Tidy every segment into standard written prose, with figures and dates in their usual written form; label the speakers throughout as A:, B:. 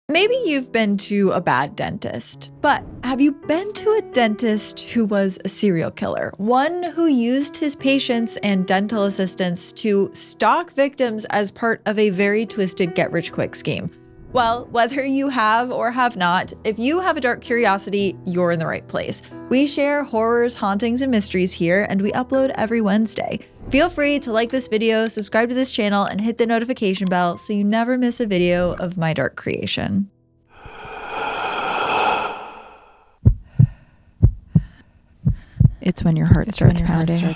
A: Maybe you've been to a bad dentist, but have you been to a dentist who was a serial killer? One who used his patients and dental assistants to stalk victims as part of a very twisted get-rich-quick scheme? Well, whether you have or have not, if you have a dark curiosity, you're in the right place. We share horrors, hauntings, and mysteries here, and we upload every Wednesday. Feel free to like this video, subscribe to this channel, and hit the notification bell so you never miss a video of my dark creation. It's when your heart starts pounding.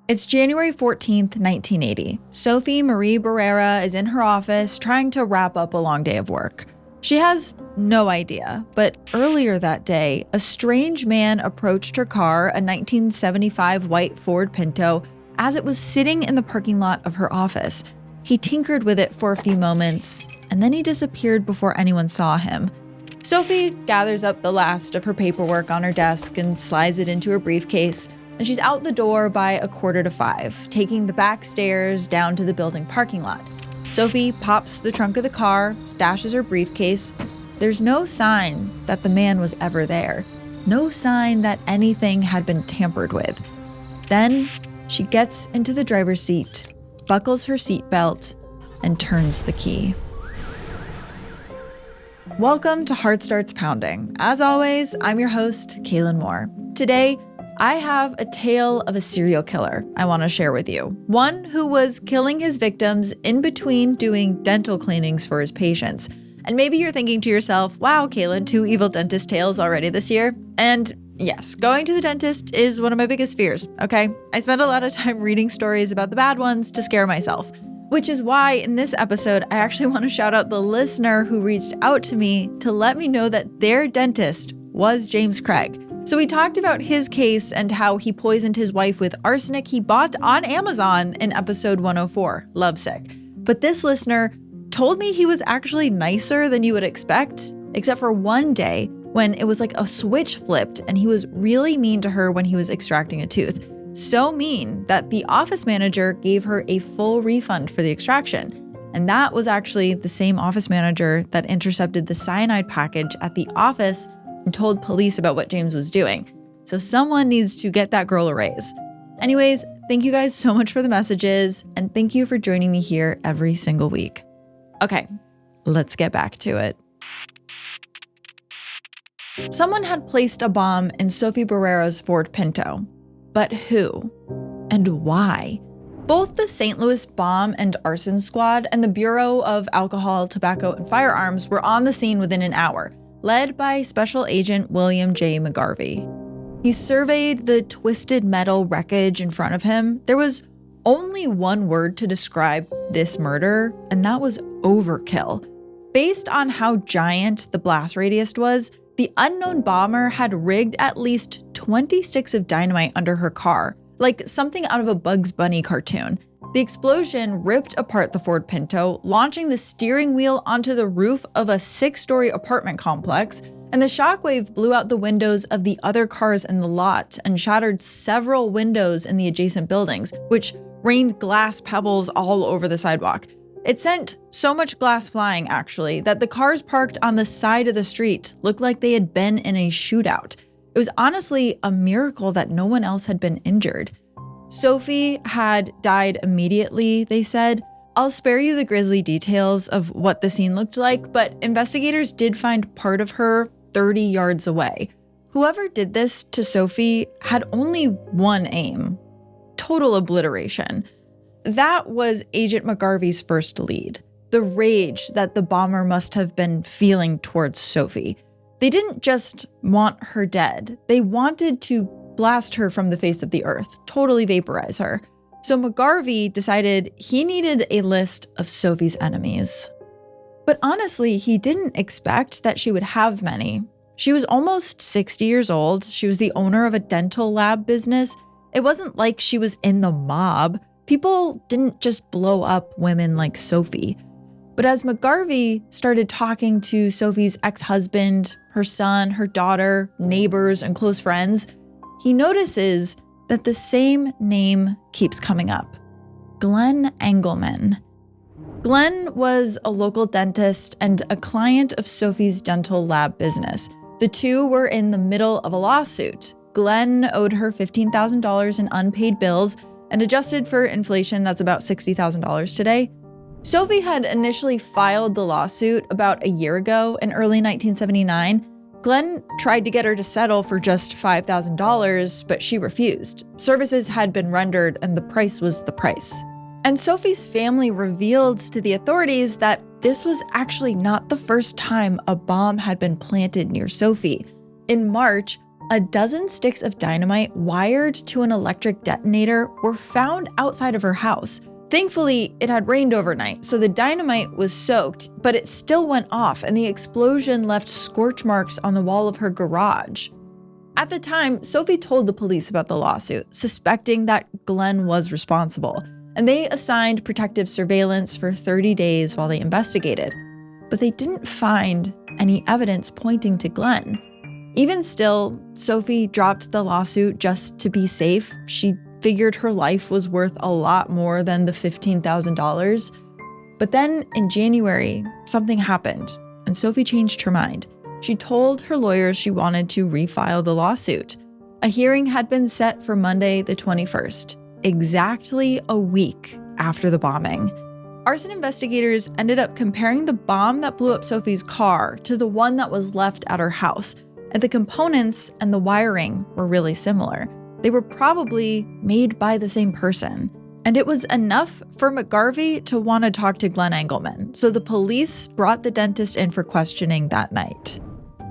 A: It's January 14th, 1980. Sophie Marie Barrera is in her office trying to wrap up a long day of work. She has no idea, but earlier that day, a strange man approached her car, a 1975 white Ford Pinto, as it was sitting in the parking lot of her office. He tinkered with it for a few moments, and then he disappeared before anyone saw him. Sophie gathers up the last of her paperwork on her desk and slides it into her briefcase, and she's out the door by 4:45, taking the back stairs down to the building parking lot. Sophie pops the trunk of the car, stashes her briefcase. There's no sign that the man was ever there. No sign that anything had been tampered with. Then she gets into the driver's seat, buckles her seatbelt, and turns the key. Welcome to Heart Starts Pounding. As always, I'm your host, Kaylin Moore. Today, I have a tale of a serial killer I want to share with you. One who was killing his victims in between doing dental cleanings for his patients. And maybe you're thinking to yourself, wow, Kaylin, 2 evil dentist tales already this year? And yes, going to the dentist is one of my biggest fears, okay? I spend a lot of time reading stories about the bad ones to scare myself. Which is why in this episode, I actually want to shout out the listener who reached out to me to let me know that their dentist was James Craig. So we talked about his case and how he poisoned his wife with arsenic he bought on Amazon in episode 104, Lovesick. But this listener told me he was actually nicer than you would expect, except for one day when it was like a switch flipped and he was really mean to her when he was extracting a tooth. So mean that the office manager gave her a full refund for the extraction. And that was actually the same office manager that intercepted the cyanide package at the office and told police about what James was doing. So someone needs to get that girl a raise. Anyways, thank you guys so much for the messages, and thank you for joining me here every single week. Okay, let's get back to it. Someone had placed a bomb in Sophie Barrera's Ford Pinto. But who? And why? Both the St. Louis Bomb and Arson Squad and the Bureau of Alcohol, Tobacco, and Firearms were on the scene within an hour, led by Special Agent William J. McGarvey. He surveyed the twisted metal wreckage in front of him. There was only one word to describe this murder, and that was overkill. Based on how giant the blast radius was, the unknown bomber had rigged at least 20 sticks of dynamite under her car, like something out of a Bugs Bunny cartoon. The explosion ripped apart the Ford Pinto, launching the steering wheel onto the roof of a 6-story apartment complex, and the shockwave blew out the windows of the other cars in the lot and shattered several windows in the adjacent buildings, which rained glass pebbles all over the sidewalk. It sent so much glass flying, actually, that the cars parked on the side of the street looked like they had been in a shootout. It was honestly a miracle that no one else had been injured. Sophie had died immediately, they said. I'll spare you the grisly details of what the scene looked like, but investigators did find part of her 30 yards away. Whoever did this to Sophie had only one aim: total obliteration. That was Agent McGarvey's first lead, the rage that the bomber must have been feeling towards Sophie. They didn't just want her dead, they wanted to blast her from the face of the earth, totally vaporize her. So McGarvey decided he needed a list of Sophie's enemies. But honestly, he didn't expect that she would have many. She was almost 60 years old, she was the owner of a dental lab business. It wasn't like she was in the mob. People didn't just blow up women like Sophie. But as McGarvey started talking to Sophie's ex-husband, her son, her daughter, neighbors, and close friends, he notices that the same name keeps coming up: Glennon Englelman. Glenn was a local dentist and a client of Sophie's dental lab business. The two were in the middle of a lawsuit. Glenn owed her $15,000 in unpaid bills, and adjusted for inflation, that's about $60,000 today. Sophie had initially filed the lawsuit about a year ago in early 1979. Glenn tried to get her to settle for just $5,000, but she refused. Services had been rendered and the price was the price. And Sophie's family revealed to the authorities that this was actually not the first time a bomb had been planted near Sophie. In March, a dozen sticks of dynamite wired to an electric detonator were found outside of her house. Thankfully, it had rained overnight, so the dynamite was soaked, but it still went off and the explosion left scorch marks on the wall of her garage. At the time, Sophie told the police about the lawsuit, suspecting that Glenn was responsible, and they assigned protective surveillance for 30 days while they investigated. But they didn't find any evidence pointing to Glenn. Even still, Sophie dropped the lawsuit just to be safe. She figured her life was worth a lot more than the $15,000. But then in January, something happened, and Sophie changed her mind. She told her lawyers she wanted to refile the lawsuit. A hearing had been set for Monday the 21st, exactly a week after the bombing. Arson investigators ended up comparing the bomb that blew up Sophie's car to the one that was left at her house, and the components and the wiring were really similar. They were probably made by the same person. And it was enough for McGarvey to want to talk to Glennon Englelman, so the police brought the dentist in for questioning that night.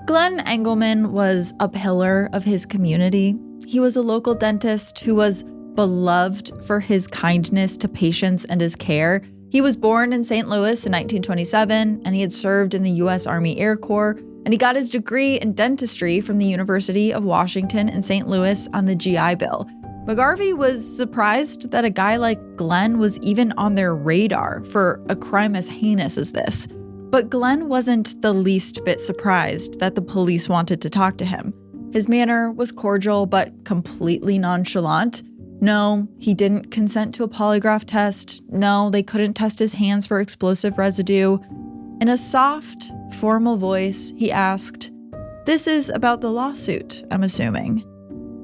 A: Glennon Englelman was a pillar of his community. He was a local dentist who was beloved for his kindness to patients and his care. He was born in St. Louis in 1927, and he had served in the U.S. Army Air Corps, and he got his degree in dentistry from the University of Washington in St. Louis on the GI Bill. McGarvey was surprised that a guy like Glenn was even on their radar for a crime as heinous as this. But Glenn wasn't the least bit surprised that the police wanted to talk to him. His manner was cordial but completely nonchalant. No, he didn't consent to a polygraph test. No, they couldn't test his hands for explosive residue. In a soft, formal voice, he asked, "This is about the lawsuit, I'm assuming."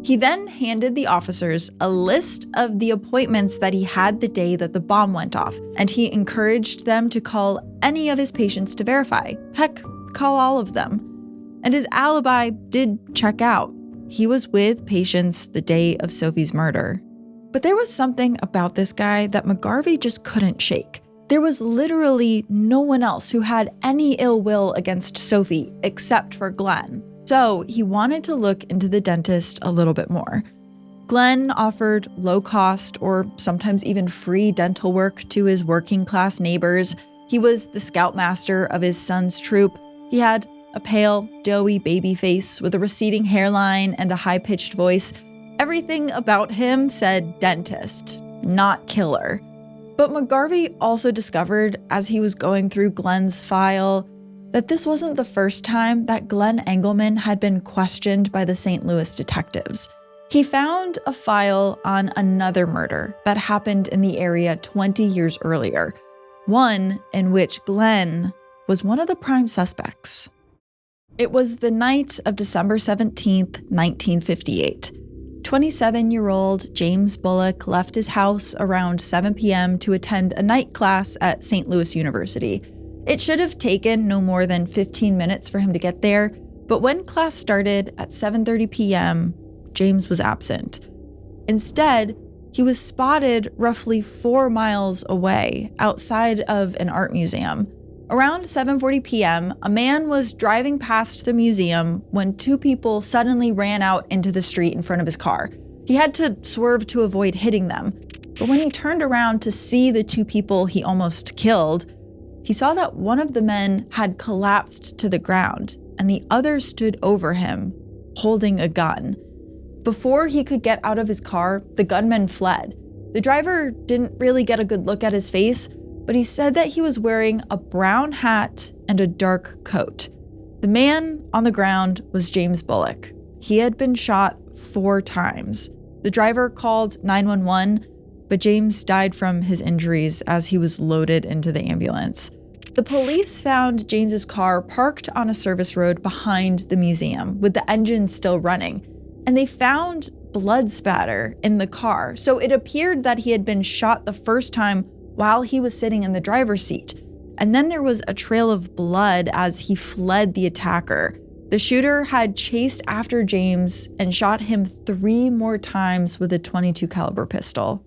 A: He then handed the officers a list of the appointments that he had the day that the bomb went off, and he encouraged them to call any of his patients to verify. Heck, call all of them. And his alibi did check out. He was with patients the day of Sophie's murder. But there was something about this guy that McGarvey just couldn't shake. There was literally no one else who had any ill will against Sophie except for Glenn. So he wanted to look into the dentist a little bit more. Glenn offered low-cost or sometimes even free dental work to his working-class neighbors. He was the scoutmaster of his son's troop. He had a pale, doughy baby face with a receding hairline and a high-pitched voice. Everything about him said dentist, not killer. But McGarvey also discovered, as he was going through Glenn's file, that this wasn't the first time that Glennon Englelman had been questioned by the St. Louis detectives. He found a file on another murder that happened in the area 20 years earlier, one in which Glenn was one of the prime suspects. It was the night of December 17th, 1958. 27-year-old James Bullock left his house around 7 p.m. to attend a night class at St. Louis University. It should have taken no more than 15 minutes for him to get there, but when class started at 7:30 p.m., James was absent. Instead, he was spotted roughly 4 miles away outside of an art museum. Around 7:40 p.m., a man was driving past the museum when two people suddenly ran out into the street in front of his car. He had to swerve to avoid hitting them, but when he turned around to see the two people he almost killed, he saw that one of the men had collapsed to the ground and the other stood over him, holding a gun. Before he could get out of his car, the gunman fled. The driver didn't really get a good look at his face, but he said that he was wearing a brown hat and a dark coat. The man on the ground was James Bullock. He had been shot 4 times. The driver called 911, but James died from his injuries as he was loaded into the ambulance. The police found James's car parked on a service road behind the museum with the engine still running, and they found blood spatter in the car. So it appeared that he had been shot the first time while he was sitting in the driver's seat. And then there was a trail of blood as he fled the attacker. The shooter had chased after James and shot him 3 more times with a .22 caliber pistol.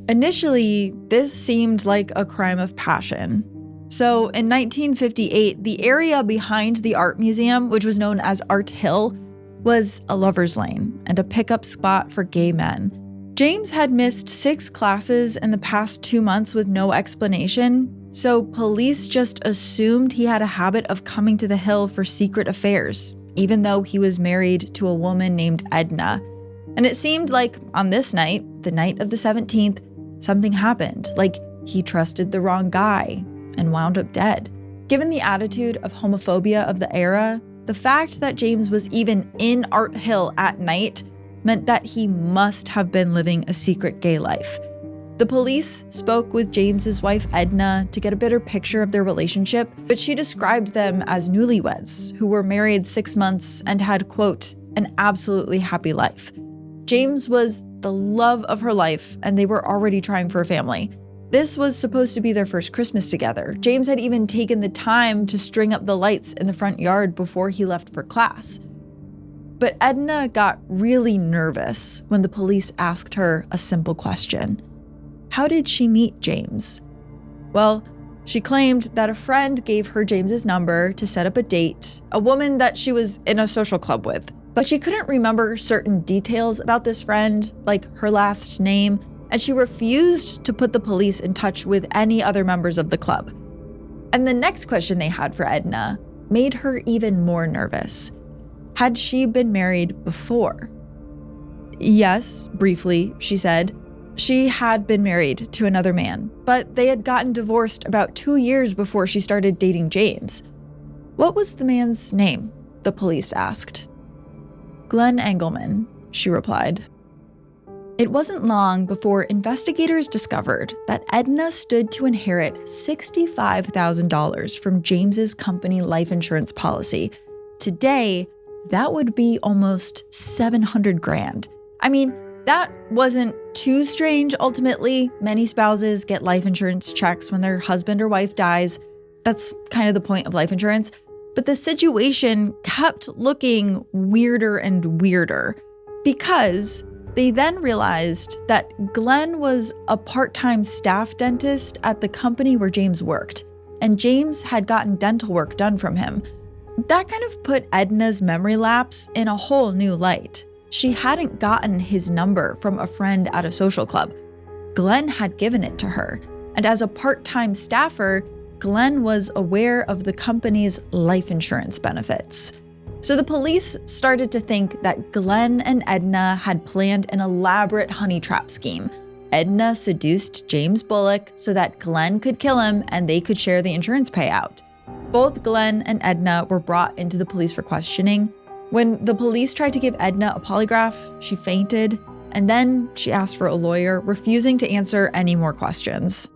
A: Initially, this seemed like a crime of passion. So in 1958, the area behind the art museum, which was known as Art Hill, was a lover's lane and a pickup spot for gay men. James had missed 6 classes in the past 2 months with no explanation, so police just assumed he had a habit of coming to the hill for secret affairs, even though he was married to a woman named Edna. And it seemed like on this night, the night of the 17th, something happened, like he trusted the wrong guy and wound up dead. Given the attitude of homophobia of the era, the fact that James was even in Art Hill at night meant that he must have been living a secret gay life. The police spoke with James's wife Edna to get a better picture of their relationship, but she described them as newlyweds who were married 6 months and had, quote, an absolutely happy life. James was the love of her life, and they were already trying for a family. This was supposed to be their first Christmas together. James had even taken the time to string up the lights in the front yard before he left for class. But Edna got really nervous when the police asked her a simple question. How did she meet James? Well, she claimed that a friend gave her James's number to set up a date, a woman that she was in a social club with. But she couldn't remember certain details about this friend, like her last name, and she refused to put the police in touch with any other members of the club. And the next question they had for Edna made her even more nervous. Had she been married before? Yes, briefly, she said. She had been married to another man, but they had gotten divorced about 2 years before she started dating James. What was the man's name? The police asked. Glennon Englelman, she replied. It wasn't long before investigators discovered that Edna stood to inherit $65,000 from James's company life insurance policy. Today, that would be almost $700,000. I mean, that wasn't too strange ultimately. Many spouses get life insurance checks when their husband or wife dies. That's kind of the point of life insurance. But the situation kept looking weirder and weirder because they then realized that Glenn was a part-time staff dentist at the company where James worked, and James had gotten dental work done from him. That kind of put Edna's memory lapse in a whole new light. She hadn't gotten his number from a friend at a social club. Glenn had given it to her, and as a part-time staffer, Glenn was aware of the company's life insurance benefits. So the police started to think that Glenn and Edna had planned an elaborate honey trap scheme. Edna seduced James Bullock so that Glenn could kill him and they could share the insurance payout. Both Glenn and Edna were brought into the police for questioning. When the police tried to give Edna a polygraph, she fainted, and then she asked for a lawyer, refusing to answer any more questions.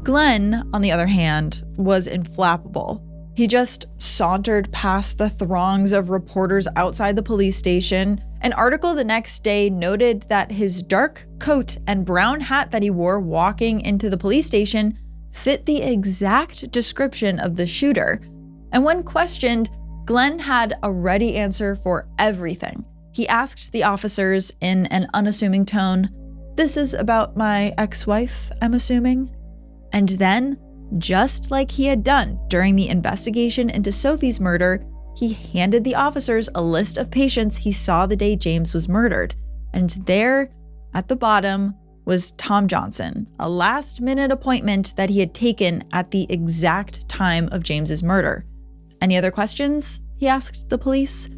A: Glenn, on the other hand, was inflammable. He just sauntered past the throngs of reporters outside the police station. An article the next day noted that his dark coat and brown hat that he wore walking into the police station fit the exact description of the shooter. And when questioned, Glenn had a ready answer for everything. He asked the officers in an unassuming tone, "This is about my ex-wife, I'm assuming?" And then, just like he had done during the investigation into Sophie's murder, he handed the officers a list of patients he saw the day James was murdered. And there, at the bottom, was Tom Johnson, a last-minute appointment that he had taken at the exact time of James's murder. "Any other questions?" he asked the police.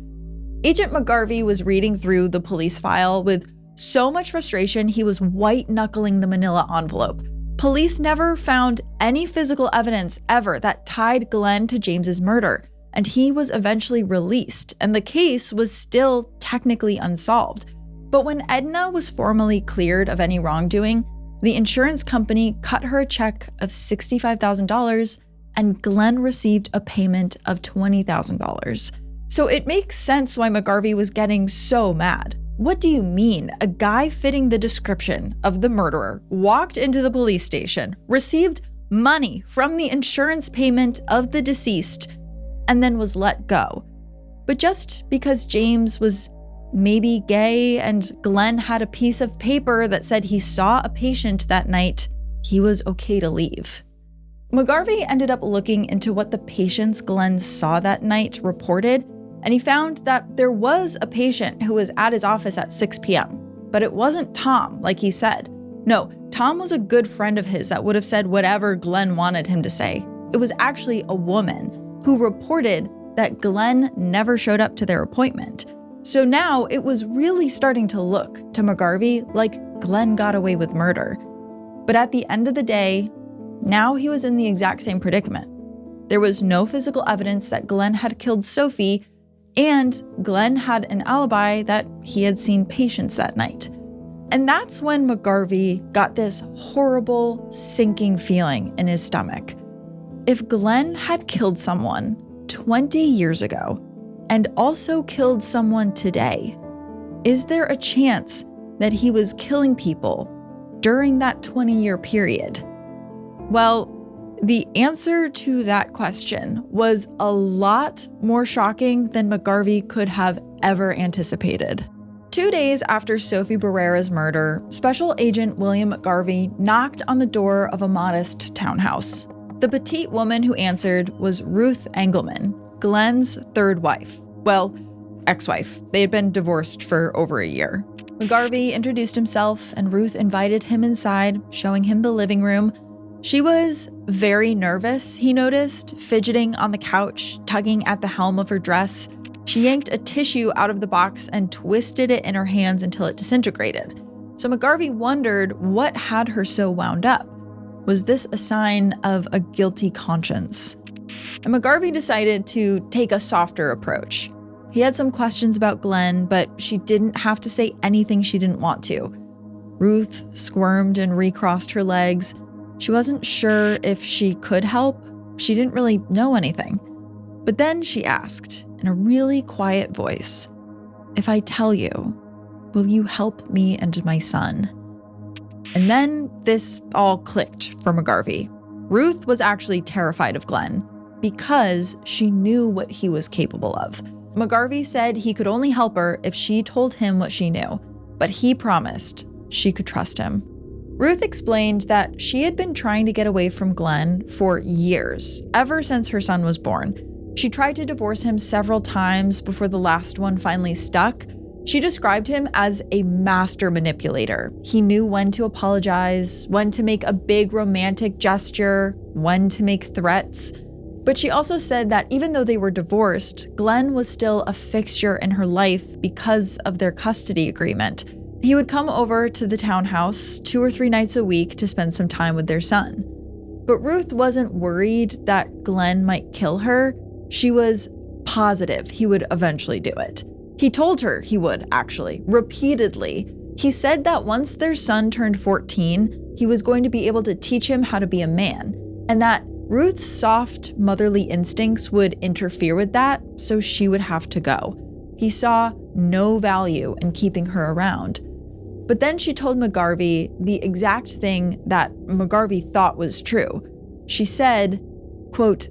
A: Agent McGarvey was reading through the police file with so much frustration he was white-knuckling the manila envelope. Police never found any physical evidence ever that tied Glenn to James's murder, and he was eventually released, and the case was still technically unsolved. But when Edna was formally cleared of any wrongdoing, the insurance company cut her a check of $65,000 and Glenn received a payment of $20,000. So it makes sense why McGarvey was getting so mad. What do you mean? A guy fitting the description of the murderer walked into the police station, received money from the insurance payment of the deceased, and then was let go. But just because James was maybe gay and Glenn had a piece of paper that said he saw a patient that night, he was okay to leave. McGarvey ended up looking into what the patients Glenn saw that night reported, and he found that there was a patient who was at his office at 6 p.m., but it wasn't Tom, like he said. No, Tom was a good friend of his that would have said whatever Glenn wanted him to say. It was actually a woman who reported that Glenn never showed up to their appointment. So now it was really starting to look to McGarvey like Glenn got away with murder. But at the end of the day, now he was in the exact same predicament. There was no physical evidence that Glenn had killed Sophie, and Glenn had an alibi that he had seen patients that night. And that's when McGarvey got this horrible, sinking feeling in his stomach. If Glenn had killed someone 20 years ago and also killed someone today, is there a chance that he was killing people during that 20-year period? Well, the answer to that question was a lot more shocking than McGarvey could have ever anticipated. 2 days after Sophie Barrera's murder, Special Agent William McGarvey knocked on the door of a modest townhouse. The petite woman who answered was Ruth Englelman, Glenn's third wife. Well, ex-wife. They had been divorced for over a year. McGarvey introduced himself, and Ruth invited him inside, showing him the living room. She was very nervous, he noticed, fidgeting on the couch, tugging at the hem of her dress. She yanked a tissue out of the box and twisted it in her hands until it disintegrated. So McGarvey wondered what had her so wound up. Was this a sign of a guilty conscience? And McGarvey decided to take a softer approach. He had some questions about Glenn, but she didn't have to say anything she didn't want to. Ruth squirmed and recrossed her legs. She wasn't sure if she could help. She didn't really know anything. But then she asked, in a really quiet voice, "If I tell you, will you help me and my son?" And then this all clicked for McGarvey. Ruth was actually terrified of Glenn because she knew what he was capable of. McGarvey said he could only help her if she told him what she knew, but he promised she could trust him. Ruth explained that she had been trying to get away from Glenn for years, ever since her son was born. She tried to divorce him several times before the last one finally stuck. She described him as a master manipulator. He knew when to apologize, when to make a big romantic gesture, when to make threats. But she also said that even though they were divorced, Glenn was still a fixture in her life because of their custody agreement. He would come over to the townhouse 2 or 3 nights a week to spend some time with their son. But Ruth wasn't worried that Glenn might kill her. She was positive he would eventually do it. He told her he would, actually, repeatedly. He said that once their son turned 14, he was going to be able to teach him how to be a man, and that Ruth's soft motherly instincts would interfere with that, so she would have to go. He saw no value in keeping her around. But then she told McGarvey the exact thing that McGarvey thought was true. She said, quote,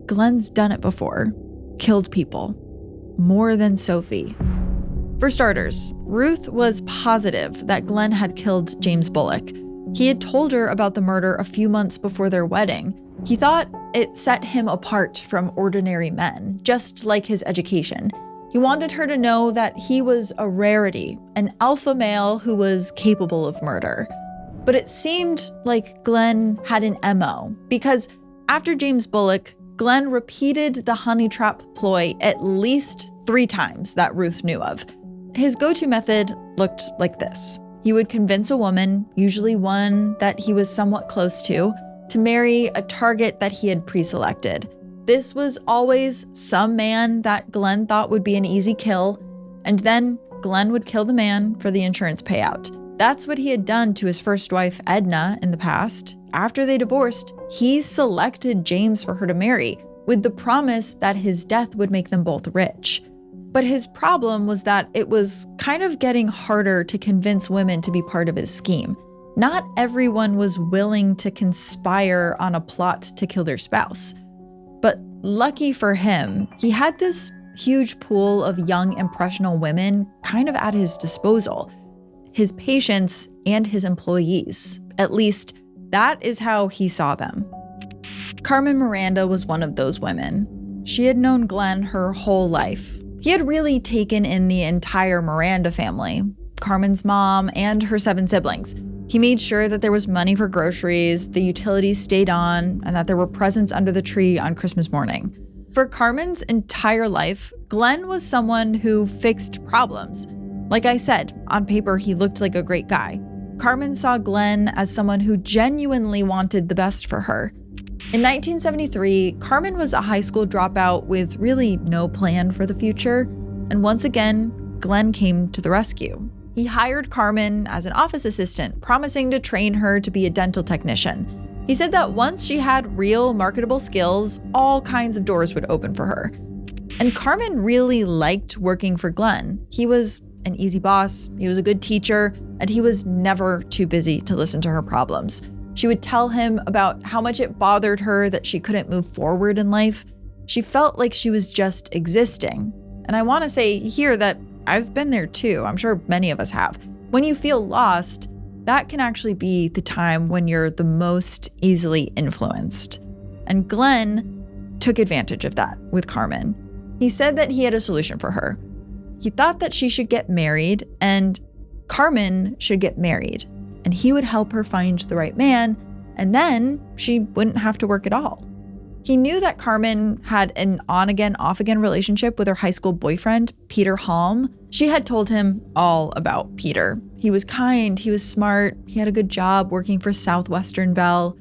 A: "Glenn's done it before. Killed people. More than Sophie." For starters, Ruth was positive that Glenn had killed James Bullock. He had told her about the murder a few months before their wedding. He thought it set him apart from ordinary men, just like his education. He wanted her to know that he was a rarity, an alpha male who was capable of murder. But it seemed like Glenn had an MO, because after James Bullock, Glenn repeated the honey trap ploy at least 3 times that Ruth knew of. His go-to method looked like this. He would convince a woman, usually one that he was somewhat close to marry a target that he had pre-selected. This was always some man that Glenn thought would be an easy kill, and then Glenn would kill the man for the insurance payout. That's what he had done to his first wife, Edna, in the past. After they divorced, he selected James for her to marry, with the promise that his death would make them both rich. But his problem was that it was kind of getting harder to convince women to be part of his scheme. Not everyone was willing to conspire on a plot to kill their spouse. But lucky for him, he had this huge pool of young, impressionable women kind of at his disposal. His patients and his employees. At least, that is how he saw them. Carmen Miranda was one of those women. She had known Glenn her whole life. He had really taken in the entire Miranda family, Carmen's mom and her 7 siblings. He made sure that there was money for groceries, the utilities stayed on, and that there were presents under the tree on Christmas morning. For Carmen's entire life, Glenn was someone who fixed problems. Like I said, on paper, he looked like a great guy. Carmen saw Glenn as someone who genuinely wanted the best for her. In 1973, Carmen was a high school dropout with really no plan for the future. And once again, Glenn came to the rescue. He hired Carmen as an office assistant, promising to train her to be a dental technician. He said that once she had real marketable skills, all kinds of doors would open for her. And Carmen really liked working for Glenn. He was an easy boss, he was a good teacher, and he was never too busy to listen to her problems. She would tell him about how much it bothered her that she couldn't move forward in life. She felt like she was just existing. And I want to say here that I've been there too. I'm sure many of us have. When you feel lost, that can actually be the time when you're the most easily influenced. And Glenn took advantage of that with Carmen. He said that he had a solution for her. He thought that she should get married and Carmen should get married, and he would help her find the right man, and then she wouldn't have to work at all. He knew that Carmen had an on-again, off-again relationship with her high school boyfriend, Peter Halm. She had told him all about Peter. He was kind, he was smart, he had a good job working for Southwestern Bell.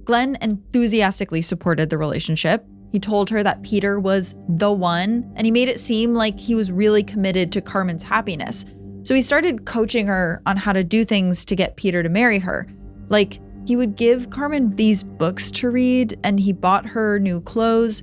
A: Glenn enthusiastically supported the relationship. He told her that Peter was the one, and he made it seem like he was really committed to Carmen's happiness. So he started coaching her on how to do things to get Peter to marry her. Like, he would give Carmen these books to read, and he bought her new clothes.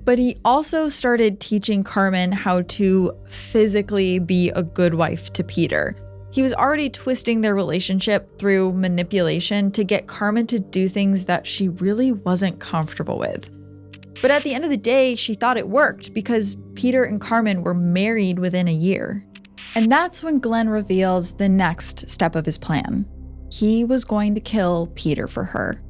A: But he also started teaching Carmen how to physically be a good wife to Peter. He was already twisting their relationship through manipulation to get Carmen to do things that she really wasn't comfortable with. But at the end of the day, she thought it worked because Peter and Carmen were married within a year. And that's when Glenn reveals the next step of his plan. He was going to kill Peter for her.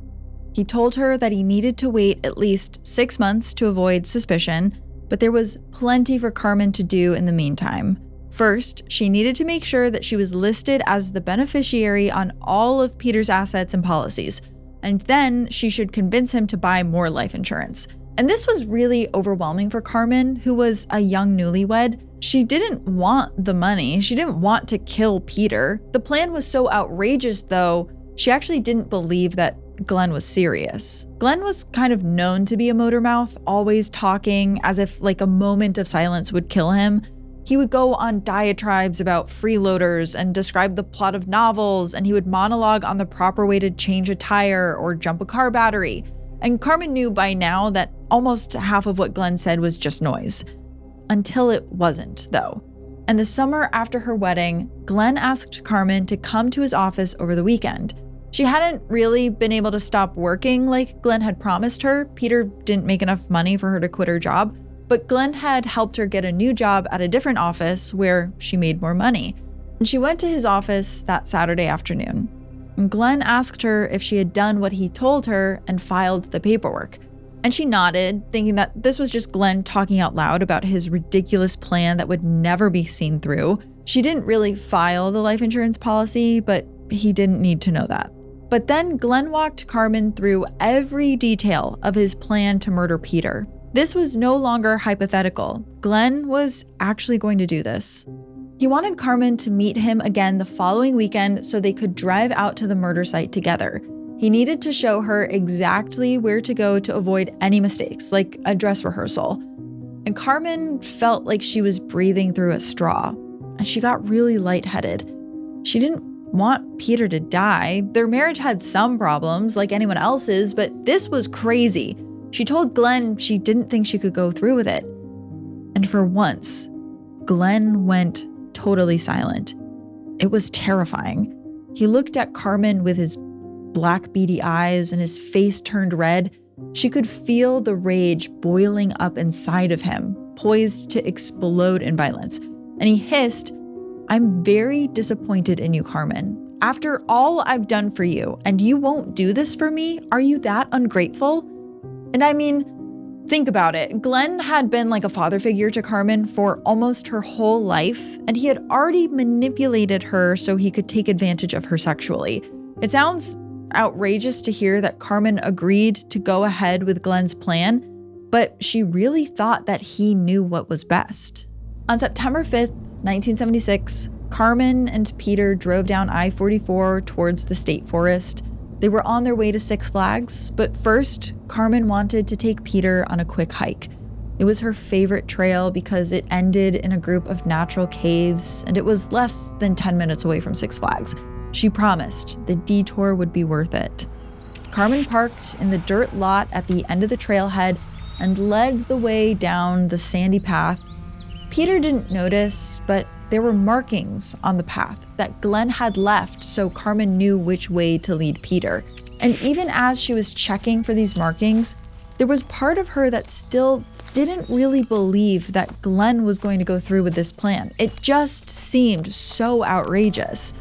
A: He told her that he needed to wait at least 6 months to avoid suspicion, but there was plenty for Carmen to do in the meantime. First, she needed to make sure that she was listed as the beneficiary on all of Peter's assets and policies, and then she should convince him to buy more life insurance. And this was really overwhelming for Carmen, who was a young newlywed. She didn't want the money. She didn't want to kill Peter. The plan was so outrageous, though, she actually didn't believe that Glenn was serious. Glenn was kind of known to be a motor mouth, always talking as if like a moment of silence would kill him. He would go on diatribes about freeloaders and describe the plot of novels, and he would monologue on the proper way to change a tire or jump a car battery. And Carmen knew by now that almost half of what Glenn said was just noise. Until it wasn't, though. And the summer after her wedding, Glenn asked Carmen to come to his office over the weekend. She hadn't really been able to stop working like Glenn had promised her. Peter didn't make enough money for her to quit her job, but Glenn had helped her get a new job at a different office where she made more money. And she went to his office that Saturday afternoon. And Glenn asked her if she had done what he told her and filed the paperwork. And she nodded, thinking that this was just Glenn talking out loud about his ridiculous plan that would never be seen through. She didn't really file the life insurance policy, but he didn't need to know that. But then Glenn walked Carmen through every detail of his plan to murder Peter. This was no longer hypothetical. Glenn was actually going to do this. He wanted Carmen to meet him again the following weekend so they could drive out to the murder site together. He needed to show her exactly where to go to avoid any mistakes, like a dress rehearsal. And Carmen felt like she was breathing through a straw, and she got really lightheaded. She didn't want Peter to die. Their marriage had some problems, like anyone else's, but this was crazy. She told Glenn she didn't think she could go through with it. And for once, Glenn went totally silent. It was terrifying. He looked at Carmen with his black beady eyes and his face turned red. She could feel the rage boiling up inside of him, poised to explode in violence. And he hissed, "I'm very disappointed in you, Carmen. After all I've done for you, and you won't do this for me? Are you that ungrateful?" And I mean, think about it. Glenn had been like a father figure to Carmen for almost her whole life, and he had already manipulated her so he could take advantage of her sexually. It sounds outrageous to hear that Carmen agreed to go ahead with Glenn's plan, but she really thought that he knew what was best. On September 5th, 1976, Carmen and Peter drove down I-44 towards the state forest. They were on their way to Six Flags, but first, Carmen wanted to take Peter on a quick hike. It was her favorite trail because it ended in a group of natural caves, and it was less than 10 minutes away from Six Flags. She promised the detour would be worth it. Carmen parked in the dirt lot at the end of the trailhead and led the way down the sandy path. Peter didn't notice, but there were markings on the path that Glenn had left, so Carmen knew which way to lead Peter. And even as she was checking for these markings, there was part of her that still didn't really believe that Glenn was going to go through with this plan. It just seemed so outrageous.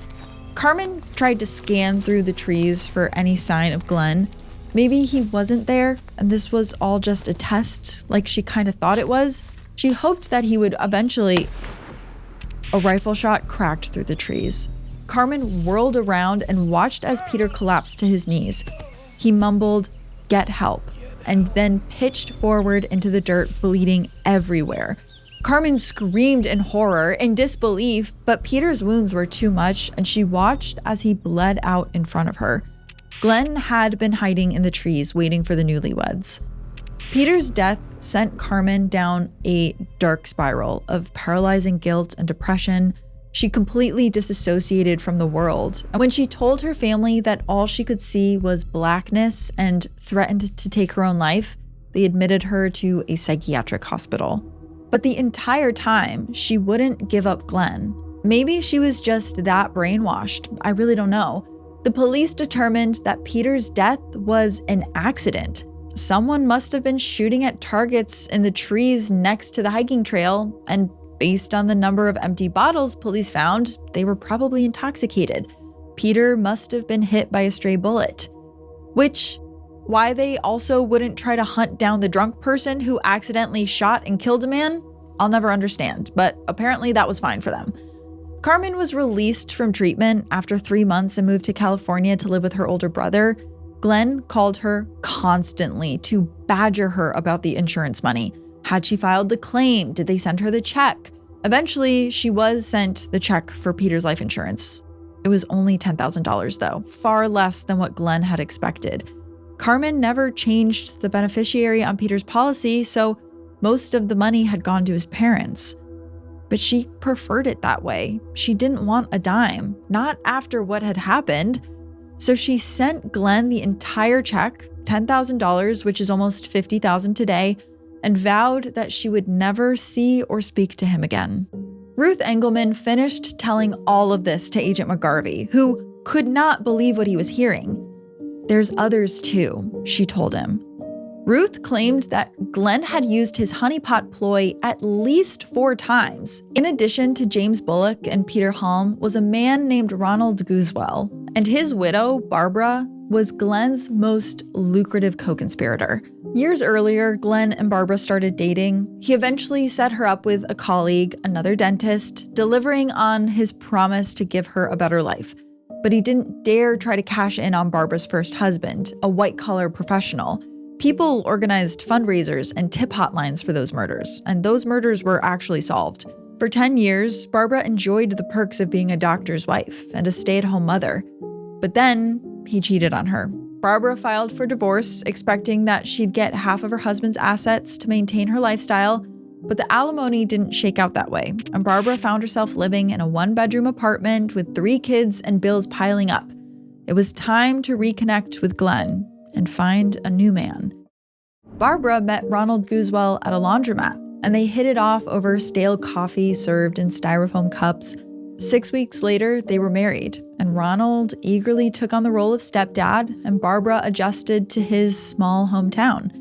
A: Carmen tried to scan through the trees for any sign of Glenn. Maybe he wasn't there, and this was all just a test, like she kind of thought it was. She hoped that he would eventually. A rifle shot cracked through the trees. Carmen whirled around and watched as Peter collapsed to his knees. He mumbled, "Get help," and then pitched forward into the dirt, bleeding everywhere. Carmen screamed in horror and disbelief, but Peter's wounds were too much, and she watched as he bled out in front of her. Glenn had been hiding in the trees, waiting for the newlyweds. Peter's death sent Carmen down a dark spiral of paralyzing guilt and depression. She completely disassociated from the world. And when she told her family that all she could see was blackness and threatened to take her own life, they admitted her to a psychiatric hospital. But the entire time, she wouldn't give up Glenn. Maybe she was just that brainwashed. I really don't know. The police determined that Peter's death was an accident. Someone must have been shooting at targets in the trees next to the hiking trail, and based on the number of empty bottles police found, they were probably intoxicated. Peter must have been hit by a stray bullet. Why they also wouldn't try to hunt down the drunk person who accidentally shot and killed a man, I'll never understand, but apparently that was fine for them. Carmen was released from treatment after 3 months and moved to California to live with her older brother. Glenn called her constantly to badger her about the insurance money. Had she filed the claim? Did they send her the check? Eventually, she was sent the check for Peter's life insurance. It was only $10,000 though, far less than what Glenn had expected. Carmen never changed the beneficiary on Peter's policy, so most of the money had gone to his parents. But she preferred it that way. She didn't want a dime, not after what had happened. So she sent Glenn the entire check, $10,000, which is almost $50,000 today, and vowed that she would never see or speak to him again. Ruth Englelman finished telling all of this to Agent McGarvey, who could not believe what he was hearing. "There's others too," she told him. Ruth claimed that Glenn had used his honeypot ploy at least 4 times. In addition to James Bullock and Peter Halm was a man named Ronald Guswell, and his widow, Barbara, was Glenn's most lucrative co-conspirator. Years earlier, Glenn and Barbara started dating. He eventually set her up with a colleague, another dentist, delivering on his promise to give her a better life. But he didn't dare try to cash in on Barbara's first husband, a white-collar professional. People organized fundraisers and tip hotlines for those murders, and those murders were actually solved. For 10 years, Barbara enjoyed the perks of being a doctor's wife and a stay-at-home mother. But then, he cheated on her. Barbara filed for divorce, expecting that she'd get half of her husband's assets to maintain her lifestyle, But the alimony didn't shake out that way, and Barbara found herself living in a one-bedroom apartment with 3 kids and bills piling up. It was time to reconnect with Glenn and find a new man. Barbara met Ronald Guswell at a laundromat, and they hit it off over stale coffee served in styrofoam cups. 6 weeks later, they were married, and Ronald eagerly took on the role of stepdad, and Barbara adjusted to his small hometown.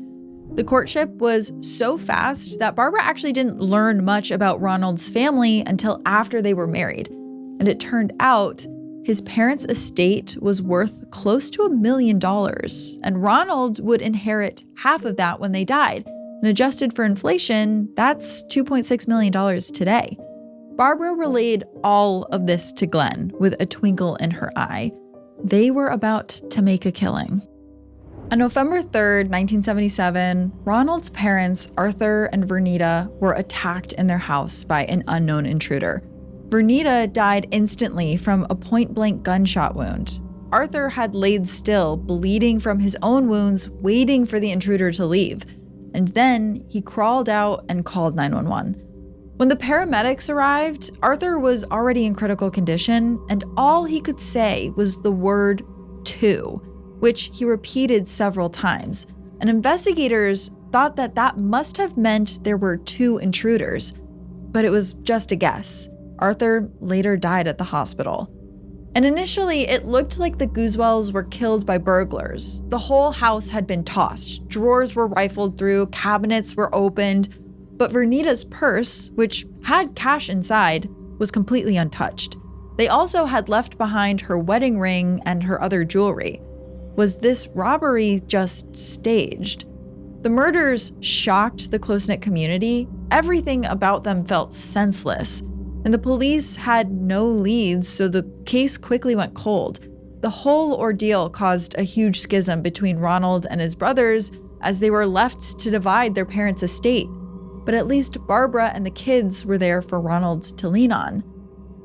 A: The courtship was so fast that Barbara actually didn't learn much about Ronald's family until after they were married. And it turned out his parents' estate was worth close to $1 million, and Ronald would inherit half of that when they died. And adjusted for inflation, that's $2.6 million today. Barbara relayed all of this to Glenn with a twinkle in her eye. They were about to make a killing. On November 3rd, 1977, Ronald's parents, Arthur and Vernita, were attacked in their house by an unknown intruder. Vernita died instantly from a point-blank gunshot wound. Arthur had laid still, bleeding from his own wounds, waiting for the intruder to leave. And then he crawled out and called 911. When the paramedics arrived, Arthur was already in critical condition, and all he could say was the word 2. Which he repeated several times, and investigators thought that must have meant there were 2 intruders. But it was just a guess. Arthur later died at the hospital. And initially, it looked like the Guswells were killed by burglars. The whole house had been tossed, drawers were rifled through, cabinets were opened, but Vernita's purse, which had cash inside, was completely untouched. They also had left behind her wedding ring and her other jewelry. Was this robbery just staged? The murders shocked the close-knit community. Everything about them felt senseless. And the police had no leads, so the case quickly went cold. The whole ordeal caused a huge schism between Ronald and his brothers as they were left to divide their parents' estate. But at least Barbara and the kids were there for Ronald to lean on.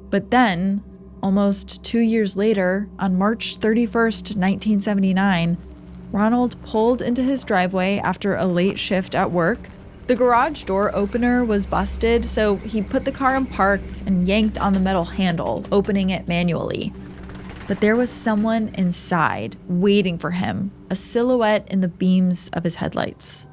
A: But then, almost 2 years later, on March 31st, 1979, Ronald pulled into his driveway after a late shift at work. The garage door opener was busted, so he put the car in park and yanked on the metal handle, opening it manually. But there was someone inside, waiting for him, a silhouette in the beams of his headlights.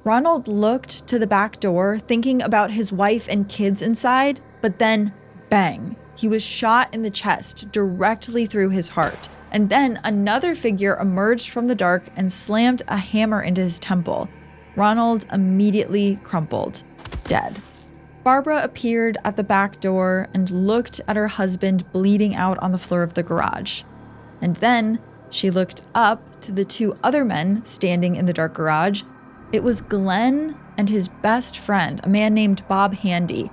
A: Ronald looked to the back door, thinking about his wife and kids inside, but then, bang! He was shot in the chest, directly through his heart. And then another figure emerged from the dark and slammed a hammer into his temple. Ronald immediately crumpled, dead. Barbara appeared at the back door and looked at her husband bleeding out on the floor of the garage. And then she looked up to the 2 other men standing in the dark garage. It was Glenn and his best friend, a man named Bob Handy.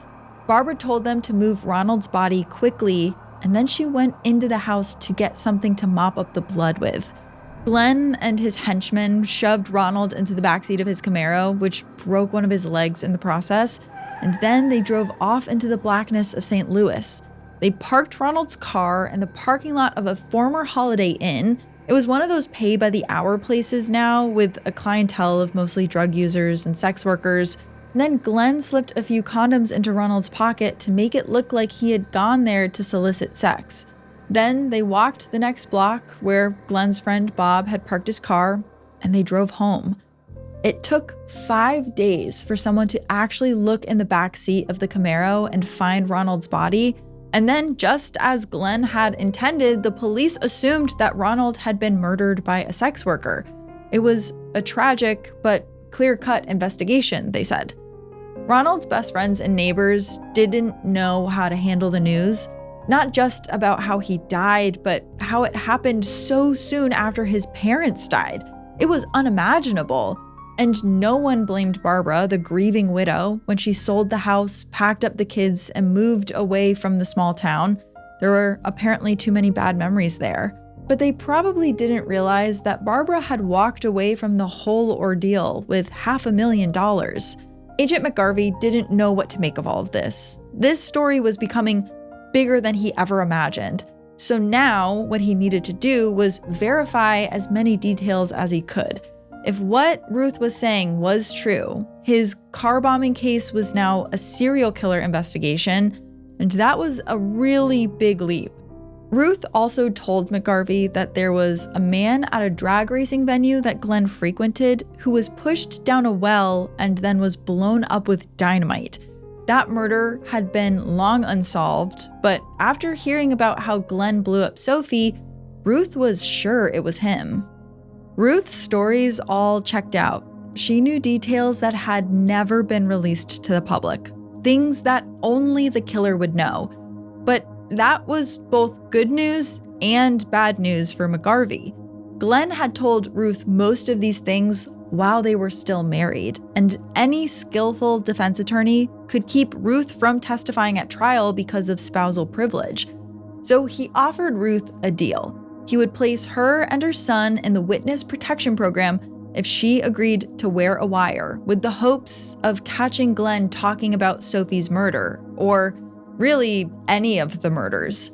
A: Barbara told them to move Ronald's body quickly, and then she went into the house to get something to mop up the blood with. Glenn and his henchmen shoved Ronald into the backseat of his Camaro, which broke one of his legs in the process, and then they drove off into the blackness of St. Louis. They parked Ronald's car in the parking lot of a former Holiday Inn. It was one of those pay-by-the-hour places now, with a clientele of mostly drug users and sex workers. And then Glenn slipped a few condoms into Ronald's pocket to make it look like he had gone there to solicit sex. Then they walked the next block where Glenn's friend Bob had parked his car, and they drove home. It took 5 days for someone to actually look in the back seat of the Camaro and find Ronald's body. And then, just as Glenn had intended, the police assumed that Ronald had been murdered by a sex worker. It was a tragic but clear-cut investigation, they said. Ronald's best friends and neighbors didn't know how to handle the news, not just about how he died, but how it happened so soon after his parents died. It was unimaginable. And no one blamed Barbara, the grieving widow, when she sold the house, packed up the kids, and moved away from the small town. There were apparently too many bad memories there. But they probably didn't realize that Barbara had walked away from the whole ordeal with $500,000. Agent McGarvey didn't know what to make of all of this. This story was becoming bigger than he ever imagined. So now what he needed to do was verify as many details as he could. If what Ruth was saying was true, his car bombing case was now a serial killer investigation, and that was a really big leap. Ruth also told McGarvey that there was a man at a drag racing venue that Glenn frequented who was pushed down a well and then was blown up with dynamite. That murder had been long unsolved, but after hearing about how Glenn blew up Sophie, Ruth was sure it was him. Ruth's stories all checked out. She knew details that had never been released to the public, things that only the killer would know. But that was both good news and bad news for McGarvey. Glenn had told Ruth most of these things while they were still married, and any skillful defense attorney could keep Ruth from testifying at trial because of spousal privilege. So he offered Ruth a deal. He would place her and her son in the witness protection program if she agreed to wear a wire, with the hopes of catching Glenn talking about Sophie's murder, or really any of the murders.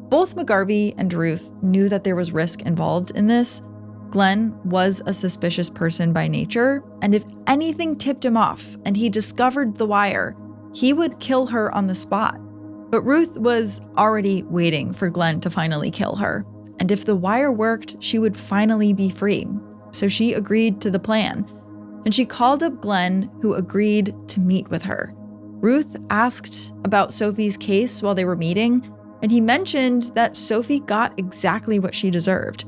A: Both McGarvey and Ruth knew that there was risk involved in this. Glenn was a suspicious person by nature, and if anything tipped him off and he discovered the wire, he would kill her on the spot. But Ruth was already waiting for Glenn to finally kill her, and if the wire worked, she would finally be free. So she agreed to the plan, and she called up Glenn, who agreed to meet with her. Ruth asked about Sophie's case while they were meeting, and he mentioned that Sophie got exactly what she deserved.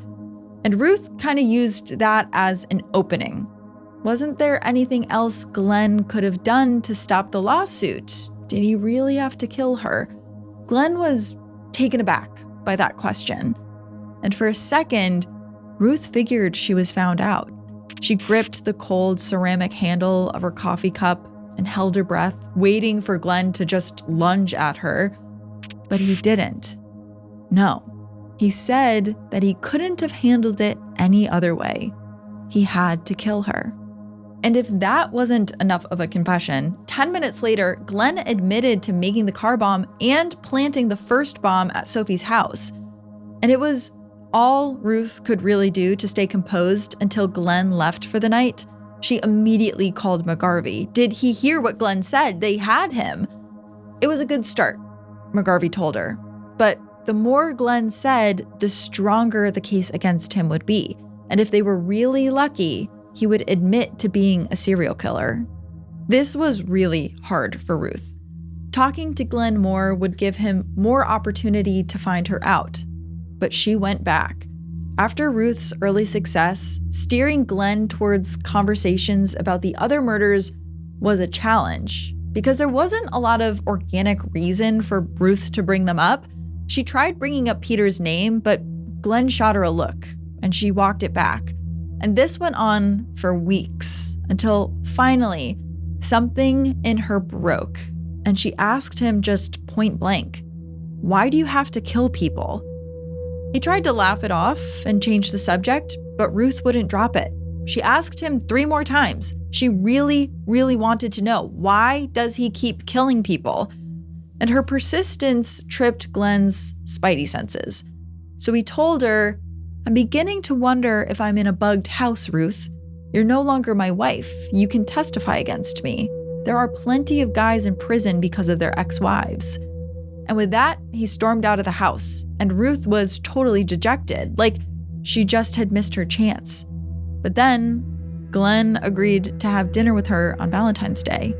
A: And Ruth kind of used that as an opening. Wasn't there anything else Glenn could have done to stop the lawsuit? Did he really have to kill her? Glenn was taken aback by that question. And for a second, Ruth figured she was found out. She gripped the cold ceramic handle of her coffee cup and held her breath, waiting for Glenn to just lunge at her. But he didn't. No. He said that he couldn't have handled it any other way. He had to kill her. And if that wasn't enough of a confession, 10 minutes later, Glenn admitted to making the car bomb and planting the first bomb at Sophie's house. And it was all Ruth could really do to stay composed until Glenn left for the night. She immediately called McGarvey. Did he hear what Glenn said? They had him. It was a good start, McGarvey told her. But the more Glenn said, the stronger the case against him would be. And if they were really lucky, he would admit to being a serial killer. This was really hard for Ruth. Talking to Glenn more would give him more opportunity to find her out. But she went back. After Ruth's early success, steering Glenn towards conversations about the other murders was a challenge because there wasn't a lot of organic reason for Ruth to bring them up. She tried bringing up Peter's name, but Glenn shot her a look and she walked it back. And this went on for weeks until finally something in her broke and she asked him just point blank, "Why do you have to kill people?" He tried to laugh it off and change the subject, but Ruth wouldn't drop it. She asked him 3 more times. She really, really wanted to know, why does he keep killing people? And her persistence tripped Glenn's spidey senses. So he told her, "I'm beginning to wonder if I'm in a bugged house, Ruth. You're no longer my wife. You can testify against me. There are plenty of guys in prison because of their ex-wives." And with that, he stormed out of the house, and Ruth was totally dejected, like she just had missed her chance. But then, Glenn agreed to have dinner with her on Valentine's Day.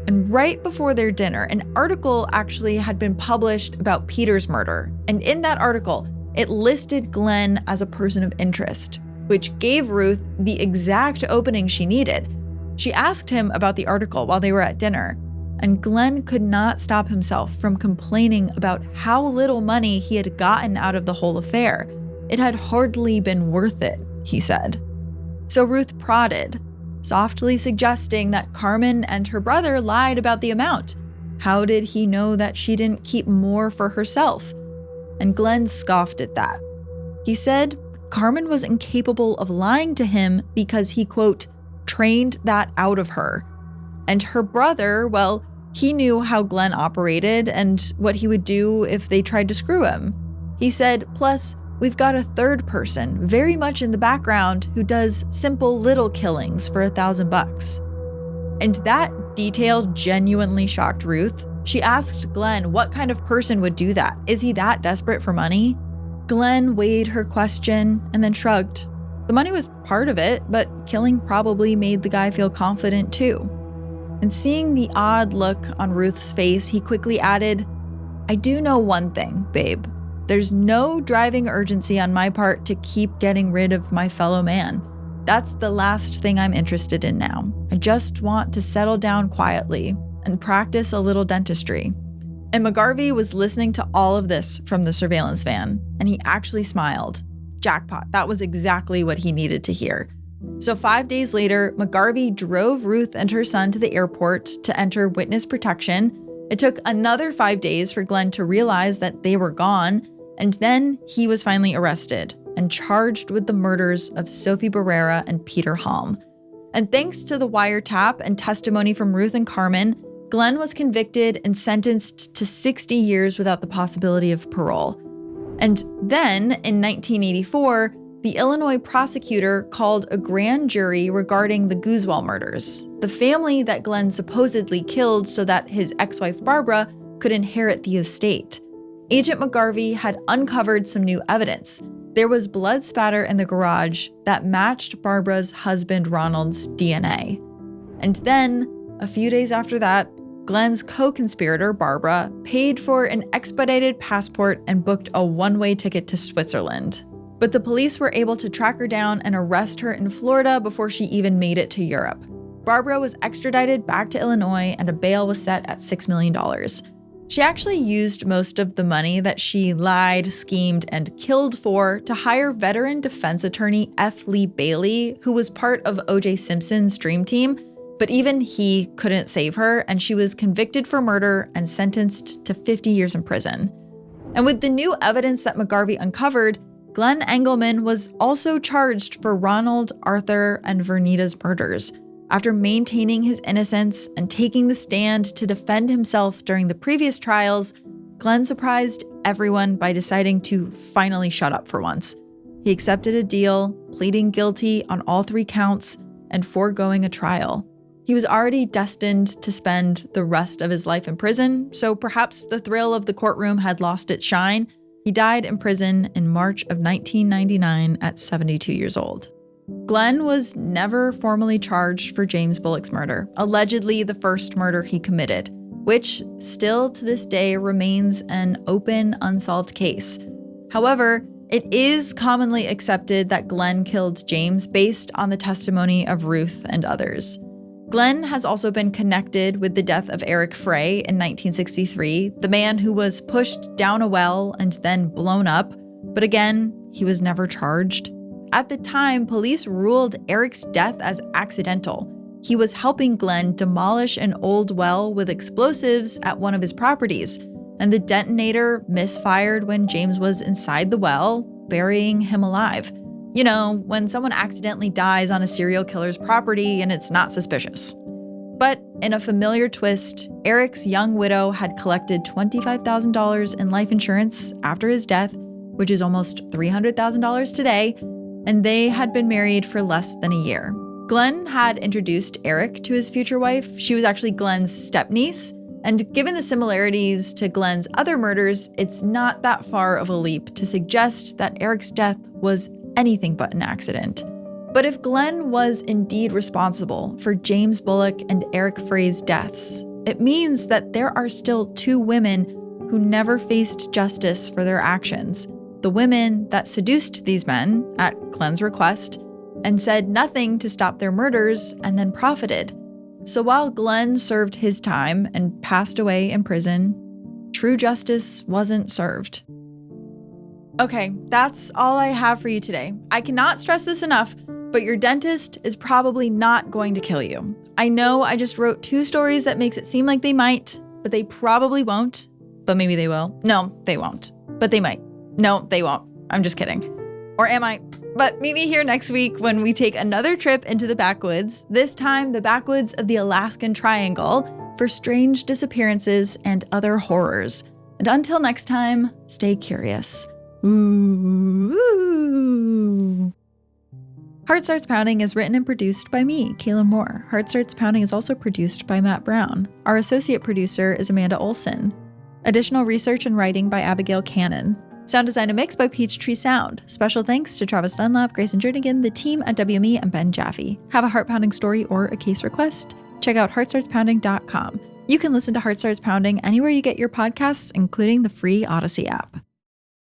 A: And right before their dinner, an article actually had been published about Peter's murder, and in that article, it listed Glenn as a person of interest, which gave Ruth the exact opening she needed. She asked him about the article while they were at dinner, and Glenn could not stop himself from complaining about how little money he had gotten out of the whole affair. It had hardly been worth it, he said. So Ruth prodded, softly suggesting that Carmen and her brother lied about the amount. How did he know that she didn't keep more for herself? And Glenn scoffed at that. He said Carmen was incapable of lying to him because he, quote, trained that out of her. And her brother, well, he knew how Glenn operated and what he would do if they tried to screw him. He said, plus, we've got a third person very much in the background who does simple little killings for $1,000. And that detail genuinely shocked Ruth. She asked Glenn what kind of person would do that. Is he that desperate for money? Glenn weighed her question and then shrugged. The money was part of it, but killing probably made the guy feel confident too. And seeing the odd look on Ruth's face, he quickly added, I do know one thing, babe. There's no driving urgency on my part to keep getting rid of my fellow man. That's the last thing I'm interested in now. I just want to settle down quietly and practice a little dentistry. And McGarvey was listening to all of this from the surveillance van, and he actually smiled. Jackpot, that was exactly what he needed to hear. So 5 days later, McGarvey drove Ruth and her son to the airport to enter witness protection. It took another 5 days for Glenn to realize that they were gone, and then he was finally arrested and charged with the murders of Sophie Barrera and Peter Halm. And thanks to the wiretap and testimony from Ruth and Carmen, Glenn was convicted and sentenced to 60 years without the possibility of parole. And then, in 1984, the Illinois prosecutor called a grand jury regarding the Xual murders, the family that Glenn supposedly killed so that his ex-wife Barbara could inherit the estate. Agent McGarvey had uncovered some new evidence. There was blood spatter in the garage that matched Barbara's husband Ronald's DNA. And then, a few days after that, Glenn's co-conspirator, Barbara, paid for an expedited passport and booked a one-way ticket to Switzerland. But the police were able to track her down and arrest her in Florida before she even made it to Europe. Barbara was extradited back to Illinois and a bail was set at $6 million. She actually used most of the money that she lied, schemed, and killed for to hire veteran defense attorney F. Lee Bailey, who was part of O.J. Simpson's Dream Team, but even he couldn't save her, and she was convicted for murder and sentenced to 50 years in prison. And with the new evidence that McGarvey uncovered, Glennon Englelman was also charged for Ronald, Arthur, and Vernita's murders. After maintaining his innocence and taking the stand to defend himself during the previous trials, Glenn surprised everyone by deciding to finally shut up for once. He accepted a deal, pleading guilty on all 3 counts, and foregoing a trial. He was already destined to spend the rest of his life in prison, so perhaps the thrill of the courtroom had lost its shine. He died in prison in March of 1999 at 72 years old. Glenn was never formally charged for James Bullock's murder, allegedly the first murder he committed, which still to this day remains an open, unsolved case. However, it is commonly accepted that Glenn killed James based on the testimony of Ruth and others. Glenn has also been connected with the death of Eric Frey in 1963, the man who was pushed down a well and then blown up, but again, he was never charged. At the time, police ruled Eric's death as accidental. He was helping Glenn demolish an old well with explosives at one of his properties, and the detonator misfired when James was inside the well, burying him alive. You know, when someone accidentally dies on a serial killer's property and it's not suspicious. But in a familiar twist, Eric's young widow had collected $25,000 in life insurance after his death, which is almost $300,000 today, and they had been married for less than a year. Glenn had introduced Eric to his future wife. She was actually Glenn's stepniece, and given the similarities to Glenn's other murders, it's not that far of a leap to suggest that Eric's death was anything but an accident. But if Glenn was indeed responsible for James Bullock and Eric Frey's deaths, it means that there are still 2 women who never faced justice for their actions. The women that seduced these men, at Glenn's request, and said nothing to stop their murders and then profited. So while Glenn served his time and passed away in prison, true justice wasn't served. Okay, that's all I have for you today. I cannot stress this enough, but your dentist is probably not going to kill you. I know I just wrote 2 stories that makes it seem like they might, but they probably won't. But maybe they will. No, they won't. But they might. No, they won't. I'm just kidding. Or am I? But meet me here next week when we take another trip into the backwoods, this time the backwoods of the Alaskan Triangle, for strange disappearances and other horrors. And until next time, stay curious. Ooh. Heart Starts Pounding is written and produced by me, Kayla Moore. Heart Starts Pounding is also produced by Matt Brown. Our associate producer is Amanda Olson. Additional research and writing by Abigail Cannon. Sound design and mix by Peachtree Sound. Special thanks to Travis Dunlap, Grayson Jernigan, the team at WME, and Ben Jaffe. Have a heart-pounding story or a case request? Check out heartstartspounding.com. You can listen to Heart Starts Pounding anywhere you get your podcasts, including the free Odyssey app.